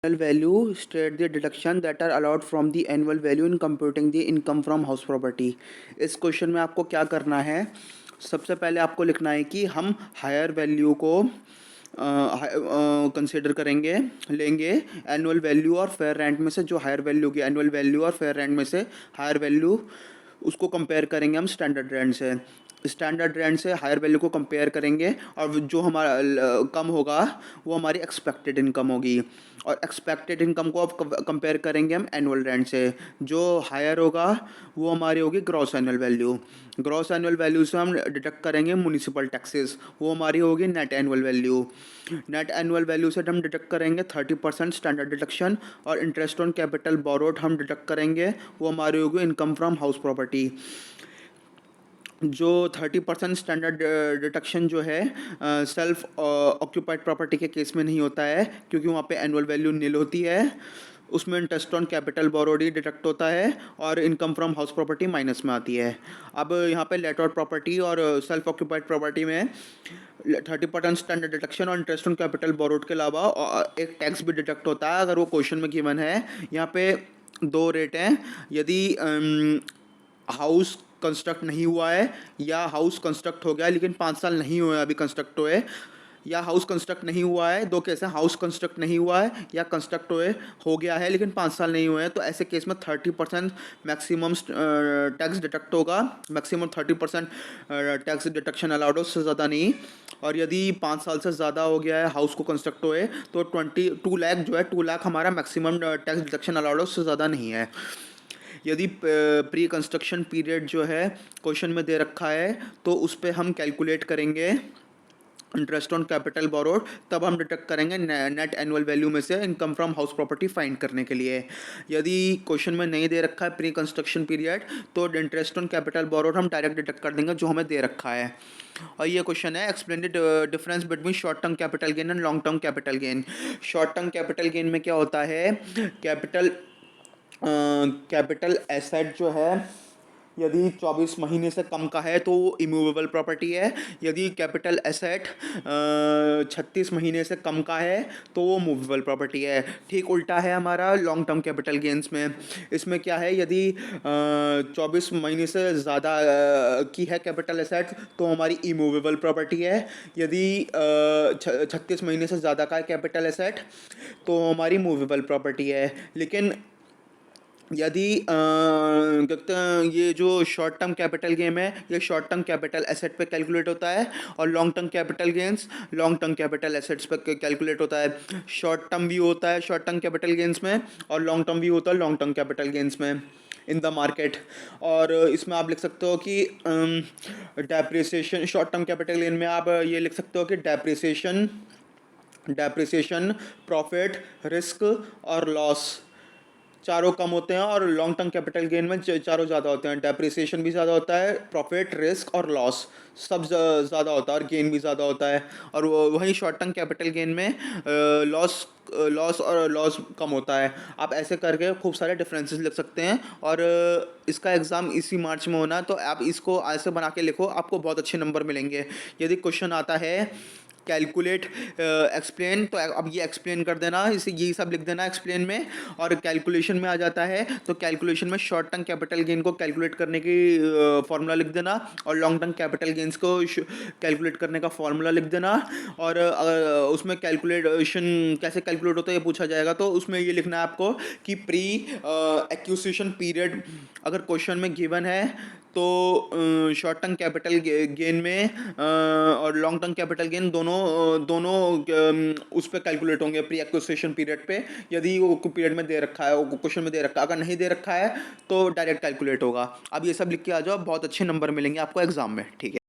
Annual value state the deduction that are allowed from the annual value in computing the income from house property। इस question में आपको क्या करना है, सबसे पहले आपको लिखना है कि हम हायर वैल्यू को कंसिडर करेंगे, लेंगे एनुअल वैल्यू और फेयर रेंट में से। जो हायर वैल्यू की एनुअल वैल्यू और फेयर रेंट में से हायर वैल्यू उसको कंपेयर करेंगे हम स्टैंडर्ड रेंट से। स्टैंडर्ड रेंट से हायर वैल्यू को कंपेयर करेंगे और जो हमारा कम होगा वो हमारी एक्सपेक्टेड इनकम होगी, और एक्सपेक्टेड इनकम को अब कंपेयर करेंगे हम एनुअल रेंट से। जो हायर होगा वो हमारी होगी gross annual value. Gross annual value से हम डिडक्ट करेंगे म्युनिसिपल टैक्सेस, वो हमारी होगी net annual value. Net annual value से हम डिडक्ट करेंगे 30% स्टैंडर्ड डिडक्शन, और इंटरेस्ट ऑन कैपिटल बोरोड हम डिडक्ट करेंगे, वो हमारी होगी इनकम फ्रॉम हाउस प्रॉपर्टी। जो 30% स्टैंडर्ड डिडक्शन जो है सेल्फ ऑक्यूपाइड प्रॉपर्टी के केस में नहीं होता है, क्योंकि वहाँ पे एनुअल वैल्यू नील होती है। उसमें interest on capital borrowed he deduct होता है और income from house property minus में आती है। अब यहाँ पे लेट आउट प्रॉपर्टी और सेल्फ ऑक्यूपाइड प्रॉपर्टी में 30% स्टैंडर्ड डिडक्शन और इंटरेस्ट ऑन कैपिटल बोरोड के अलावा एक टैक्स भी डिडक्ट होता है, अगर वो क्वेश्चन में गिवन है। यहाँ पे दो रेट हैं, यदि हाउस कंस्ट्रक्ट नहीं हुआ है या हाउस कंस्ट्रक्ट हो गया लेकिन 5 साल नहीं हुए अभी कंस्ट्रक्ट हुए, या हाउस कंस्ट्रक्ट नहीं हुआ है। दो केस हैं, हाउस कंस्ट्रक्ट नहीं हुआ है या कंस्ट्रक्ट हुए हो गया है लेकिन 5 साल नहीं हुए हैं, तो ऐसे केस में 30% मैक्सिमम टैक्स डिडक्ट होगा। मैक्सिमम 30% टैक्स डिडक्शन अलाउड हो, उससे ज़्यादा नहीं। और यदि 5 साल से ज़्यादा हो गया है हाउस को कंस्ट्रक्ट हुए तो 22 लाख जो है 2 लाख हमारा मैक्सिमम टैक्स डिडक्शन अलाउड हो, उससे ज़्यादा नहीं है। यदि प्री कंस्ट्रक्शन पीरियड जो है क्वेश्चन में दे रखा है तो उस पर हम कैलकुलेट करेंगे इंटरेस्ट ऑन कैपिटल बोरोड, तब हम डिडक्ट करेंगे नेट एनुअल वैल्यू में से income from house property find करने के लिए। यदि क्वेश्चन में नहीं दे रखा है प्री कंस्ट्रक्शन पीरियड तो इंटरेस्ट ऑन कैपिटल बोरोड हम डायरेक्ट डिडक्ट कर देंगे जो हमें दे रखा है। और ये क्वेश्चन है, explain the difference between short term capital gain and long term capital gain. Short term capital gain में क्या होता है, कैपिटल एसेट जो है यदि 24 महीने से कम का है तो वो इमूवेबल प्रॉपर्टी है। यदि कैपिटल एसेट 36 महीने से कम का है तो वो मूवेबल प्रॉपर्टी है। ठीक उल्टा है हमारा लॉन्ग टर्म कैपिटल गेन्स में। इसमें क्या है, यदि 24 महीने से ज़्यादा की है कैपिटल एसेट तो हमारी इमूवेबल प्रॉपर्टी है। यदि 36 महीने से ज़्यादा का है कैपिटल एसेट तो हमारी मूवेबल प्रॉपर्टी है। लेकिन यदि कहते हैं ये जो शॉर्ट टर्म कैपिटल गेम है ये शॉर्ट टर्म कैपिटल एसेट पे कैलकुलेट होता है, और long term capital gains long term capital assets पे कैलकुलेट होता है। शॉर्ट टर्म भी होता है शॉर्ट टर्म कैपिटल गेन्स में, और लॉन्ग टर्म भी होता है लॉन्ग टर्म कैपिटल गेन्स में इन द मार्केट। और इसमें आप लिख सकते हो कि depreciation, short term capital gain में आप ये लिख सकते हो कि डेप्रिसिएशन, प्रॉफिट, रिस्क और लॉस चारों कम होते हैं, और लॉन्ग टर्म कैपिटल गेन में चारों ज़्यादा होते हैं। डेप्रिसिएशन भी ज़्यादा होता है, प्रॉफिट, रिस्क और लॉस सब ज़्यादा होता है, और गेन भी ज़्यादा होता है। और वहीं शॉर्ट टर्म कैपिटल गेन में लॉस कम होता है। आप ऐसे करके खूब सारे डिफरेंसेस लिख सकते हैं। और इसका एग्ज़ाम इसी मार्च में होना है, तो आप इसको ऐसे बना के लिखो, आपको बहुत अच्छे नंबर मिलेंगे। यदि क्वेश्चन आता है कैलकुलेट एक्सप्लेन, तो अब ये एक्सप्लेन कर देना, इसे यही सब लिख देना एक्सप्लेन में। और कैलकुलेशन में आ जाता है तो कैलकुलेशन में शॉर्ट टर्म कैपिटल गेन को कैलकुलेट करने की फॉर्मूला लिख देना, और लॉन्ग टर्म कैपिटल गेन्स को कैलकुलेट करने का फॉर्मूला लिख देना। और उसमें कैलकुलेशन कैसे कैलकुलेट होता है ये पूछा जाएगा तो उसमें ये लिखना है आपको कि प्री एक्विजिशन पीरियड अगर क्वेश्चन में गिवन है तो शॉर्ट टर्म कैपिटल गेन में और लॉन्ग टर्म कैपिटल गेन दोनों उस पर कैलकुलेट होंगे प्री एक्विजिशन पीरियड पे, यदि वो पीरियड में दे रखा है, वो क्वेश्चन में दे रखा है। अगर नहीं दे रखा है तो डायरेक्ट कैलकुलेट होगा। अब ये सब लिख के आ जाओ, बहुत अच्छे नंबर मिलेंगे आपको एग्जाम में। ठीक है।